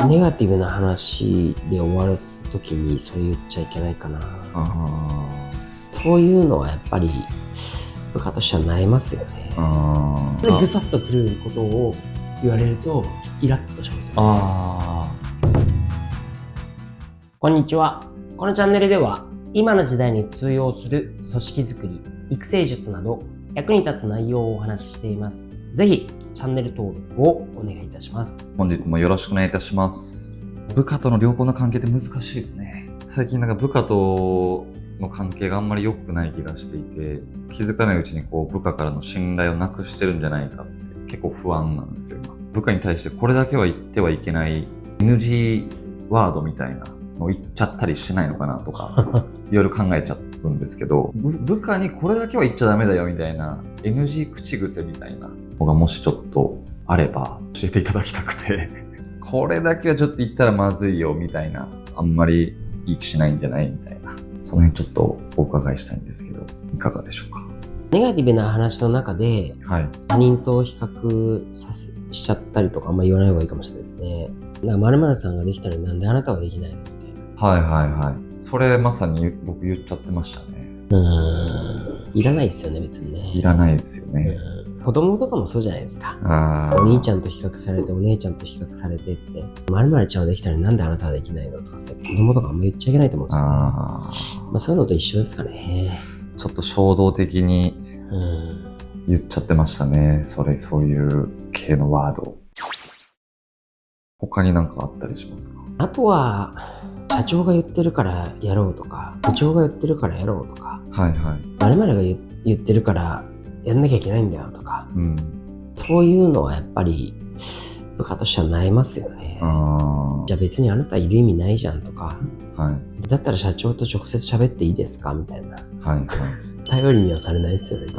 ネガティブな話で終わらすときにそれ言っちゃいけないかな。そういうのはやっぱり部下としては悩ますよね。でぐさっとくることを言われるとイラッとしますよね。こんにちは。このチャンネルでは今の時代に通用する組織づくり、育成術など役に立つ内容をお話ししています。ぜひチャンネル登録をお願いいたします。本日もよろしくお願いいたします。部下との良好な関係って難しいですね。最近なんか部下との関係があんまり良くない気がしていて、気づかないうちに部下からの信頼をなくしてるんじゃないかって結構不安なんですよ今。部下に対してこれだけは言ってはいけない NG ワードみたいなのを言っちゃったりしないのかなとかいろいろ考えちゃうんですけど、部下にこれだけは言っちゃダメだよみたいな NG 口癖みたいなのがもしちょっとあれば教えていただきたくてこれだけはちょっと言ったらまずいよみたいな、あんまりいい気しないんじゃないみたいな、その辺ちょっとお伺いしたいんですけど、いかがでしょうか。ネガティブな話の中で、他人と比較しちゃったりとかあんま言わない方がいいかもしれないですね。〇〇さんができたのになんであなたはできないのみたいな。それまさに僕言っちゃってましたね。いらないですよね、別にね。いらないですよね。子供とかもそうじゃないですか。お兄ちゃんと比較されて、お姉ちゃんと比較されてって、〇〇ちゃんはできたのになんであなたはできないのとかって、子供とかあんま言っちゃいけないと思うんですよね。そういうのと一緒ですかね。ちょっと衝動的に言っちゃってましたね。そういう系のワード。他に何かあったりしますか？あとは、社長が言ってるからやろうとか、部長が言ってるからやろうとか、〇〇が言ってるからやんなきゃいけないんだよとか、そういうのはやっぱり部下としては悩ますよね。じゃあ別にあなたいる意味ないじゃんとか、だったら社長と直接喋っていいですかみたいな。頼りにはされないですよね。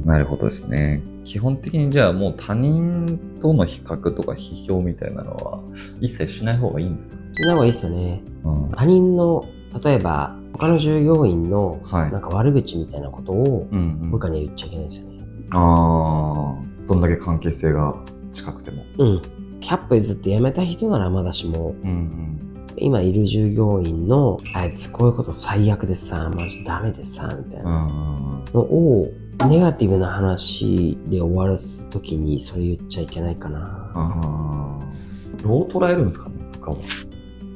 なるほどですね。基本的にじゃあもう他人との比較とか批評みたいなのは一切しない方がいいんですか？しない方がいいですよね。他人の、例えば他の従業員のなんか悪口みたいなことを部下には言っちゃいけないですよね。どんだけ関係性が近くても。100歩譲って辞めた人ならまだしも、今いる従業員のあいつこういうこと最悪でさ、マジダメでさ、みたいなのをネガティブな話で終わらすときにそれ言っちゃいけないかな。どう捉えるんですかね、部下は。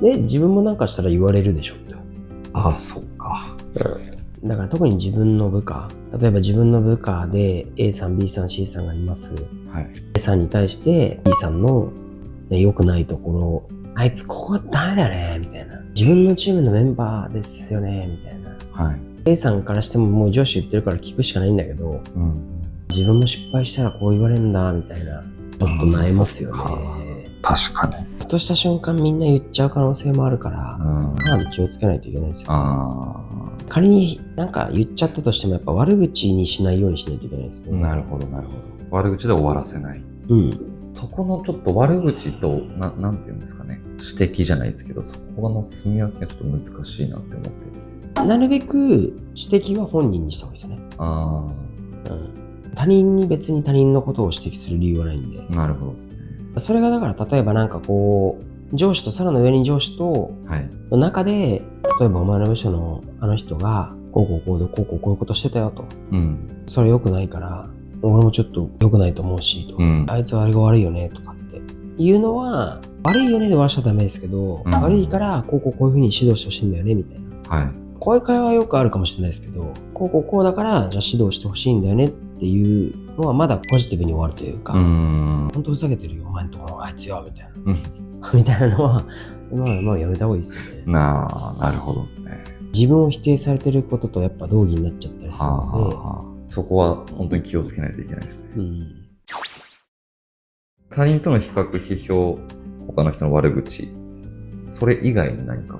自分もなんかしたら言われるでしょって。そっか。だから特に自分の部下、例えば自分の部下で A さん、B さん、C さんがいます。A さんに対して B さんの良くないところ、あいつここダメだよね、みたいな。自分のチームのメンバーですよね、みたいな。A さんからしてももう上司言ってるから聞くしかないんだけど、自分も失敗したらこう言われるんだ、みたいな。ちょっと悩ますよね。確かに。ふとした瞬間みんな言っちゃう可能性もあるから、かなり気をつけないといけないですよね。仮になんか言っちゃったとしてもやっぱ悪口にしないようにしないといけないですね。なるほど。悪口で終わらせない。そこのちょっと悪口と、なんていうんですかね。指摘じゃないですけど、そこの住み分けがちょっと難しいなって思って。なるべく指摘は本人にした方がいいですよね。他人に別に他人のことを指摘する理由はないんで。なるほどですね。それがだから例えばなんか上司とさらの上に上司との中で、例えばお前の部署のあの人がこういうことしてたよと。それ良くないから俺もちょっと良くないと思うしと。あいつはあれが悪いよねとかっていうのは、悪いよねで終わらしちゃダメですけど、悪いからこういう風に指導してほしいんだよねみたいな。こういう会話はよくあるかもしれないですけど、こうだからじゃあ指導してほしいんだよねっていうのはまだポジティブに終わるというか、本当ふざけてるよお前んところあいつよみたいなみたいなのはまあやめた方がいいですよね。なるほどですね。自分を否定されてることとやっぱ同義になっちゃったりするので、そこは本当に気をつけないといけないですね。他人との比較、批評、他の人の悪口、それ以外に何か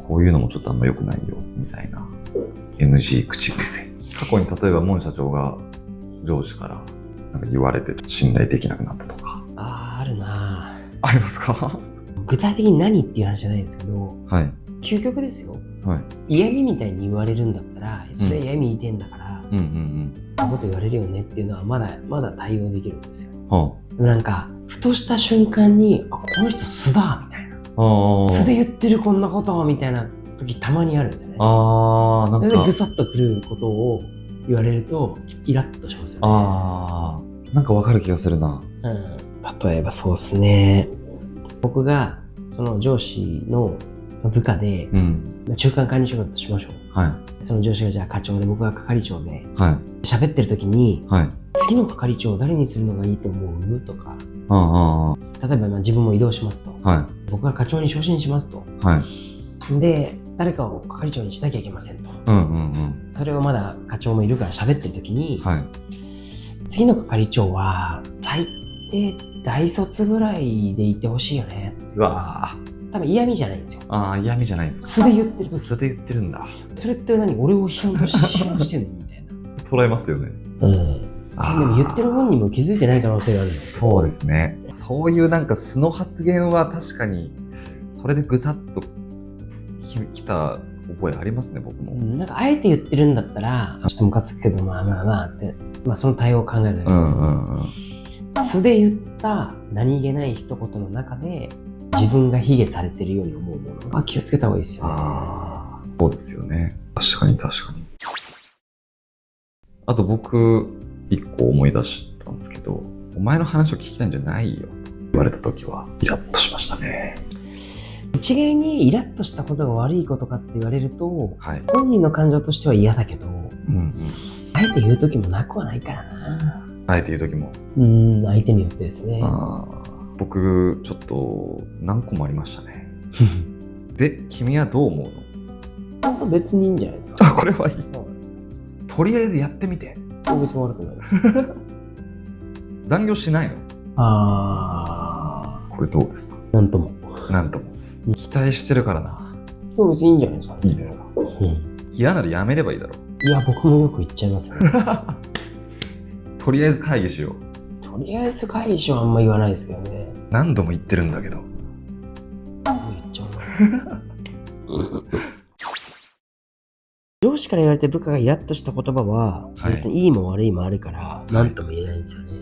こういうのもちょっとあんま良くないよみたいな NG 口癖。過去に例えばモン社長が上司からなんか言われて信頼できなくなったとか。あるな。ありますか？具体的に何っていう話じゃないですけど、究極ですよ。嫌味みたいに言われるんだったら、それ嫌味言いてんだから、そんなこと言われるよねっていうのはまだ対応できるんですよ。でもなんか、ふとした瞬間に、あ、この人素だみたいな。素で言ってるこんなことみたいな時たまにあるんですよね。なんか。で、ぐさっとくることを言われると、イラッとしますよね。なんかわかる気がするな。例えばそうですね。僕が、その上司の部下で、中間管理職だとしましょう。その上司がじゃあ課長で僕が係長で、喋ってる時に、次の係長を誰にするのがいいと思うとか、例えば自分も移動しますと、僕が課長に昇進しますと、で誰かを係長にしなきゃいけませんと、それをまだ課長もいるから喋ってる時に、次の係長は最低大卒ぐらいでいてほしいよね。うわ多分嫌味じゃないんですよ。嫌味じゃないんですか。素で言ってる時。素で言ってるんだ。それって何、俺を批判してんのみたいな。捉えますよね。でも言ってる本人も気づいてない可能性があるんですよ。そうですね。そういうなんか素の発言は確かに、それでぐさっときた覚えありますね、僕も。なんかあえて言ってるんだったら、ちょっとムカつくけど、まあって、その対応を考えるだけですよ。素で言った何気ない一言の中で、自分が卑下されてるように思うものは気をつけた方がいいですよね。そうですよね。確かに。あと僕、一個思い出したんですけど、お前の話を聞きたいんじゃないよと言われた時はイラッとしましたね。一概にイラッとしたことが悪いことかって言われると、本人の感情としては嫌だけど、あえて言う時もなくはないからな。あえて言う時も。相手によってですね。僕ちょっと何個もありましたね。で、君はどう思うの？別にいいんじゃないですか。これはいい。とりあえずやってみて。別に悪くない。残業しないの？これどうですか？なんとも。期待してるからな。別にいいんじゃないですか。いいですか？嫌ならやめればいいだろ。いや、僕もよく言っちゃいますね。とりあえず会議しよう。とりあえず会議しようあんま言わないですけどね。何度も言ってるんだけど。言っちゃうな。上司から言われて部下がイラッとした言葉は、別にいいも悪いもあるから、何とも言えないんですよね。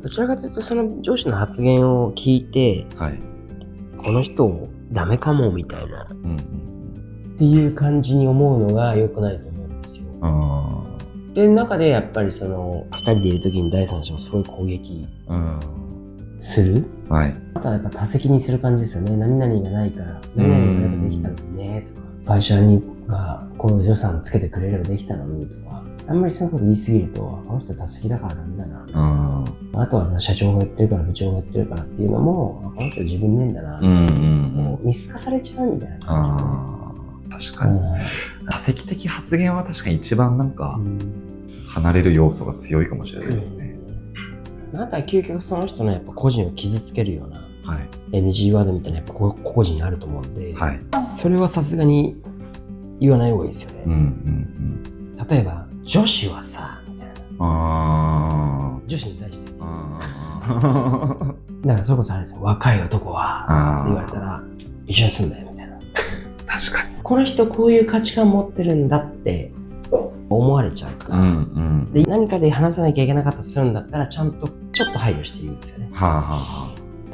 どちらかというと、その上司の発言を聞いて、この人ダメかもみたいな、っていう感じに思うのが良くないと思うんですよ。で、中でやっぱりその、二人でいる時に第三者をすごい攻撃する。あとはやっぱ多責にする感じですよね。何々がないから、何々ができたのにね、とか。会社がこういう予算をつけてくれればできたのにとか、あんまりそういうこと言いすぎると、この人多責だからダメだな。あとは社長が言ってるから部長が言ってるからっていうのも、この人自分ねえんだな。見透かされちゃうみたいな感じですね。確かに。多責的発言は確かに一番なんか、離れる要素が強いかもしれないですね。あとは究極その人のやっぱ個人を傷つけるような、NG ワードみたいなやっぱ個々人あると思うんで、それはさすがに言わない方がいいですよね。例えば女子はさみたいな、女子に対してだからそれこそあれですよ、若い男はって言われたら一緒にすんだよみたいな。確かにこの人こういう価値観持ってるんだって思われちゃうから、で何かで話さなきゃいけなかったりするんだったらちゃんとちょっと配慮して言うんですよね。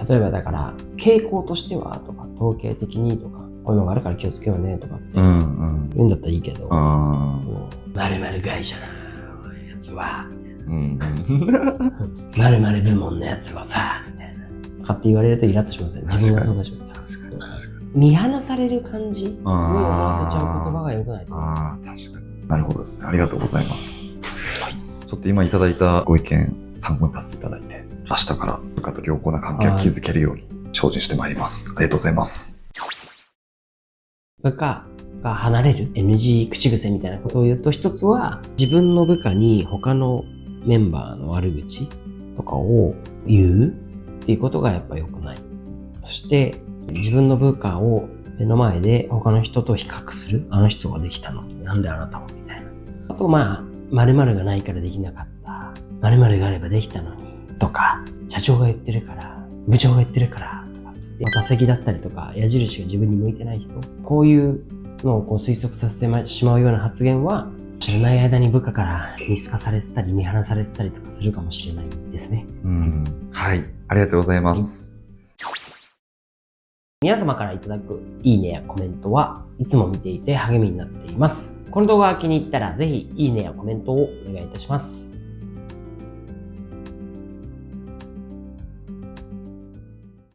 例えばだから傾向としてはとか統計的にとかこういうのがあるから気をつけようねとかって言うんだったらいいけど、〇〇会社のやつは〇〇部門のやつはさみたいなとかって言われるとイラッとしますね。自分がそうだしました。見放される感じに思わせちゃう言葉が良くないと思います。確かに。なるほどですね。ありがとうございます。ちょっと今いただいたご意見参考にさせていただいて、明日から部下と良好な関係を築けるように精進してまいります。ありがとうございます。部下が離れる NG 口癖みたいなことを言うと、一つは自分の部下に他のメンバーの悪口とかを言うっていうことがやっぱ良くない。そして自分の部下を目の前で他の人と比較する。あの人ができたのになんであなたもみたいな。あと〇〇がないからできなかった。〇〇があればできたのにとか、社長が言ってるから、部長が言ってるからとかつって、多責だったりとか矢印が自分に向いてない人、こういうのを推測させてしまうような発言は知らない間に部下から見透かされてたり見放されてたりとかするかもしれないですね。はい、ありがとうございます。皆様からいただくいいねやコメントはいつも見ていて励みになっています。この動画が気に入ったらぜひいいねやコメントをお願いいたします。